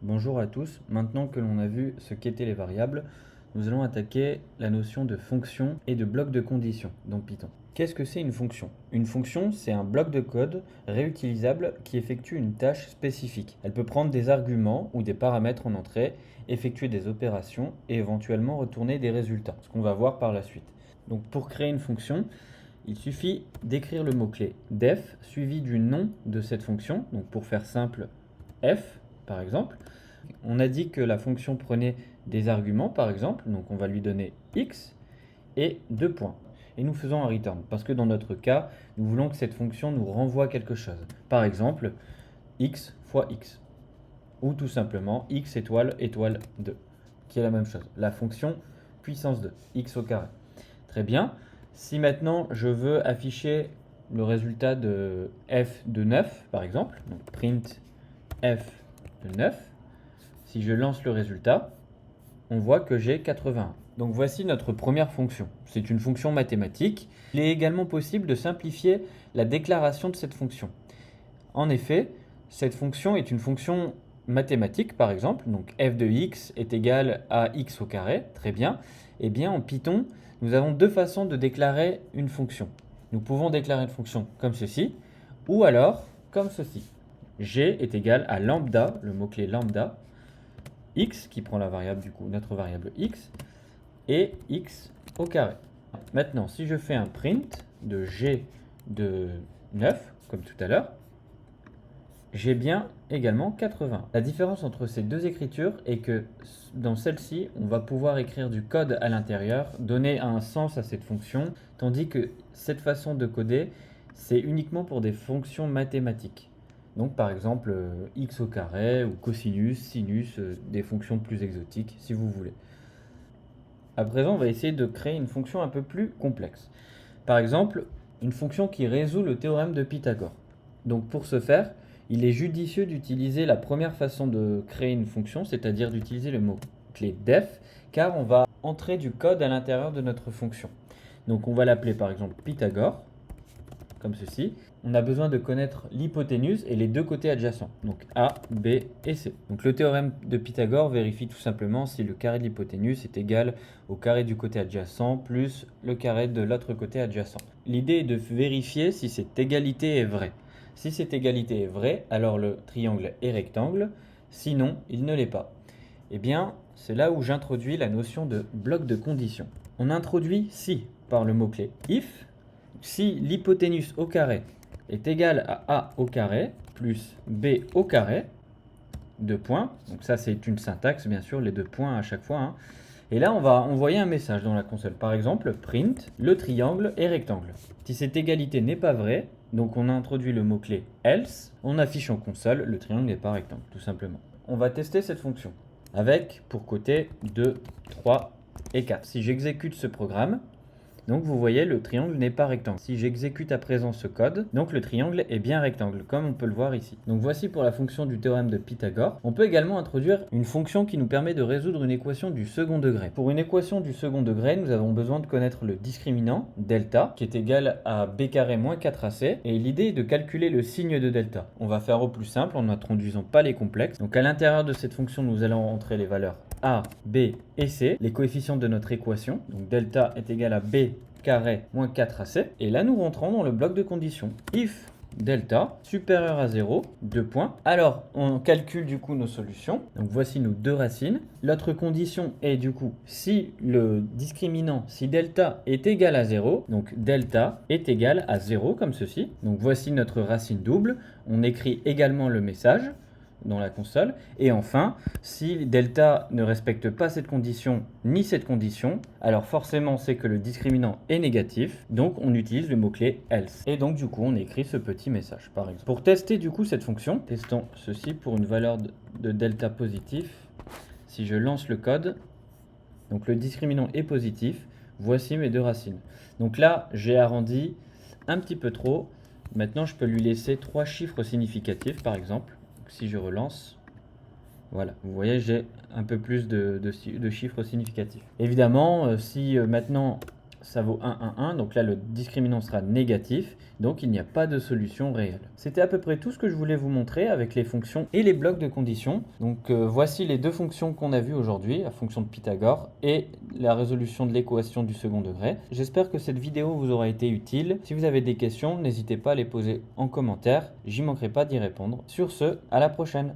Bonjour à tous, maintenant que l'on a vu ce qu'étaient les variables, nous allons attaquer la notion de fonction et de bloc de conditions dans Python. Qu'est-ce que c'est une fonction? Une fonction, c'est un bloc de code réutilisable qui effectue une tâche spécifique. Elle peut prendre des arguments ou des paramètres en entrée, effectuer des opérations et éventuellement retourner des résultats, ce qu'on va voir par la suite. Donc pour créer une fonction, il suffit d'écrire le mot-clé def suivi du nom de cette fonction. Donc pour faire simple, f par exemple. On a dit que la fonction prenait des arguments par exemple, donc on va lui donner x et 2 points. Et nous faisons un return, parce que dans notre cas, nous voulons que cette fonction nous renvoie quelque chose. Par exemple, x fois x, ou tout simplement x étoile étoile 2, qui est la même chose. La fonction puissance 2, x au carré. Très bien. Si maintenant je veux afficher le résultat de f de 9, par exemple, donc print f de 9, si je lance le résultat, on voit que j'ai 81. Donc voici notre première fonction. C'est une fonction mathématique. Il est également possible de simplifier la déclaration de cette fonction. En effet, cette fonction est une fonction mathématique, par exemple. Donc f de x est égal à x au carré. Très bien. Eh bien, en Python, nous avons deux façons de déclarer une fonction. Nous pouvons déclarer une fonction comme ceci, ou alors comme ceci. G est égal à lambda, le mot-clé lambda, x qui prend la variable du coup, notre variable x, et x au carré. Maintenant, si je fais un print de g de 9, comme tout à l'heure, j'ai bien également 80. La différence entre ces deux écritures est que dans celle-ci, on va pouvoir écrire du code à l'intérieur, donner un sens à cette fonction, tandis que cette façon de coder, c'est uniquement pour des fonctions mathématiques. Donc par exemple x au carré ou cosinus, sinus, des fonctions plus exotiques si vous voulez. À présent, on va essayer de créer une fonction un peu plus complexe. Par exemple, une fonction qui résout le théorème de Pythagore. Donc pour ce faire, il est judicieux d'utiliser la première façon de créer une fonction, c'est-à-dire d'utiliser le mot-clé def, car on va entrer du code à l'intérieur de notre fonction. Donc on va l'appeler par exemple Pythagore, comme ceci. On a besoin de connaître l'hypoténuse et les deux côtés adjacents, donc A, B et C. Donc le théorème de Pythagore vérifie tout simplement si le carré de l'hypoténuse est égal au carré du côté adjacent plus le carré de l'autre côté adjacent. L'idée est de vérifier si cette égalité est vraie. Si cette égalité est vraie, alors le triangle est rectangle, sinon il ne l'est pas. Eh bien, c'est là où j'introduis la notion de bloc de condition. On introduit si par le mot-clé if, si l'hypoténuse au carré est égal à A au carré plus B au carré, deux points, donc ça c'est une syntaxe bien sûr, les deux points à chaque fois, hein. Et là on va envoyer un message dans la console, par exemple print le triangle est rectangle. Si cette égalité n'est pas vraie, donc on a introduit le mot-clé else, on affiche en console le triangle n'est pas rectangle, tout simplement. On va tester cette fonction avec pour côté 2, 3 et 4. Si j'exécute ce programme, donc vous voyez, le triangle n'est pas rectangle. Si j'exécute à présent ce code, donc le triangle est bien rectangle, comme on peut le voir ici. Donc voici pour la fonction du théorème de Pythagore. On peut également introduire une fonction qui nous permet de résoudre une équation du second degré. Pour une équation du second degré, nous avons besoin de connaître le discriminant, delta, qui est égal à b carré moins 4ac. Et l'idée est de calculer le signe de delta. On va faire au plus simple en n'introduisant pas les complexes. Donc à l'intérieur de cette fonction, nous allons entrer les valeurs a, b et c, les coefficients de notre équation. Donc delta est égal à b carré moins 4ac. Et là, nous rentrons dans le bloc de conditions. If delta supérieur à 0, 2 points. Alors, on calcule du coup nos solutions. Donc voici nos deux racines. L'autre condition est du coup si le discriminant, si delta est égal à 0, donc delta est égal à 0 comme ceci. Donc voici notre racine double. On écrit également le message dans la console. Et enfin, si delta ne respecte pas cette condition ni cette condition, alors forcément c'est que le discriminant est négatif, donc on utilise le mot-clé else. Et donc du coup on écrit ce petit message par exemple. Pour tester du coup cette fonction, testons ceci pour une valeur de delta positif. Si je lance le code, donc le discriminant est positif, voici mes deux racines. Donc là j'ai arrondi un petit peu trop, maintenant je peux lui laisser 3 chiffres significatifs par exemple. Si je relance, voilà, vous voyez, j'ai un peu plus de chiffres significatifs. Évidemment, si maintenant ça vaut 1, 1, 1. Donc là, le discriminant sera négatif. Donc il n'y a pas de solution réelle. C'était à peu près tout ce que je voulais vous montrer avec les fonctions et les blocs de conditions. Donc voici les deux fonctions qu'on a vues aujourd'hui, la fonction de Pythagore et la résolution de l'équation du second degré. J'espère que cette vidéo vous aura été utile. Si vous avez des questions, n'hésitez pas à les poser en commentaire. J'y manquerai pas d'y répondre. Sur ce, à la prochaine.